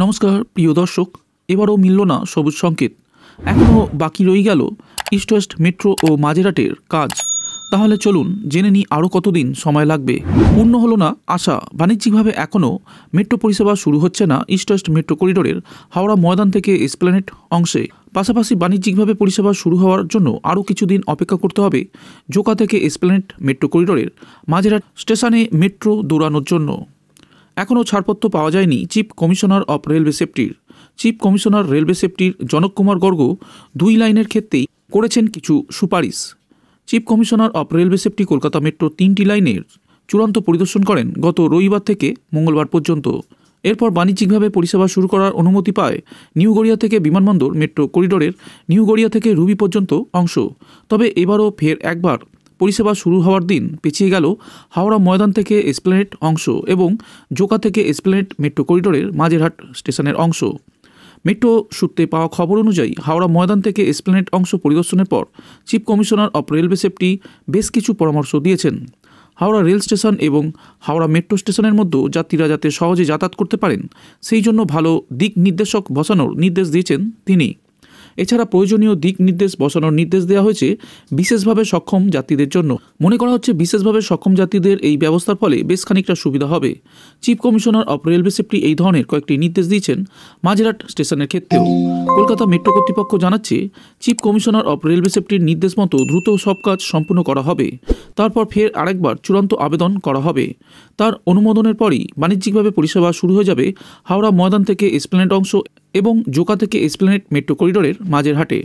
নমস্কার প্রিয় দর্শক, এবারও মিলল না সবুজ সংকেত। এখনও বাকি রয়ে গেল ইস্ট ওয়েস্ট মেট্রো ও মাঝেরহাটের কাজ। তাহলে চলুন জেনে নিই আরও কতদিন সময় লাগবে। পূর্ণ হলো না আশা। বাণিজ্যিকভাবে এখনও মেট্রো পরিষেবা শুরু হচ্ছে না ইস্ট ওয়েস্ট মেট্রো করিডোরের হাওড়া ময়দান থেকে এসপ্ল্যানেড অংশে। পাশাপাশি বাণিজ্যিকভাবে পরিষেবা শুরু হওয়ার জন্য আরও কিছুদিন অপেক্ষা করতে হবে জোকা থেকে এসপ্ল্যানেড মেট্রো করিডোরের মাঝেরহাট স্টেশনে মেট্রো দৌড়ানোর জন্য। এখনও ছাড়পত্র পাওয়া যায়নি চিফ কমিশনার অফ রেলওয়ে সেফটির। চিফ কমিশনার রেলওয়ে সেফটির জনক কুমার গর্গ 2 লাইনের ক্ষেত্রেই করেছেন কিছু সুপারিশ। Chief commissioner of railway safety Kolkata metro 3টি লাইনের চূড়ান্ত পরিদর্শন করেন গত রবিবার থেকে মঙ্গলবার পর্যন্ত। এরপর বাণিজ্যিকভাবে পরিষেবা শুরু করার অনুমতি পায় নিউ গড়িয়া থেকে বিমানবন্দর মেট্রো করিডোরের নিউ গড়িয়া থেকে রুবি পর্যন্ত অংশ। তবে এবারও ফের একবার পরিষেবা শুরু হওয়ার দিন পেছিয়ে গেল হাওড়া ময়দান থেকে এসপ্ল্যানেড অংশ এবং জোকা থেকে এসপ্ল্যানেড মেট্রো করিডোরের মাঝেরহাট স্টেশনের অংশ। মেট্রো সূত্রে পাওয়া খবর অনুযায়ী হাওড়া ময়দান থেকে এসপ্ল্যানেড অংশ পরিদর্শনের পর chief commissioner of railway safety বেশ কিছু পরামর্শ দিয়েছেন। হাওড়া রেল স্টেশন এবং হাওড়া মেট্রো স্টেশনের মধ্যে যাত্রীরা যাতে সহজে যাতায়াত করতে পারেন সেই জন্য ভালো দিক নির্দেশক বসানোর নির্দেশ দিয়েছেন তিনি। এছাড়া প্রয়োজনীয় দিক নির্দেশ বসানোর নির্দেশ দেওয়া হয়েছে বিশেষভাবে সক্ষম যাত্রীদের জন্য। মনে করা হচ্ছে বিশেষভাবে সক্ষম যাত্রীদের এই ব্যবস্থার ফলে বেশ খানিকটা সুবিধা হবে। Chief commissioner of railway safety এই ধরনের কয়েকটি নির্দেশ দিয়েছেন মাঝেরহাট স্টেশনের ক্ষেত্রেও। কলকাতা মেট্রো কর্তৃপক্ষ জানাচ্ছে চিফ কমিশনার অফ রেলওয়ে সেফটির নির্দেশ মতো দ্রুত সব কাজ সম্পূর্ণ করা হবে। তারপর ফের আরেকবার চূড়ান্ত আবেদন করা হবে। তার অনুমোদনের পরই বাণিজ্যিকভাবে পরিষেবা শুরু হয়ে যাবে হাওড়া ময়দান থেকে এসপ্ল্যানেড অংশ এবং জোকা থেকে এসপ্ল্যানেড মেট্রো করিডোরের মাঝেরহাটে।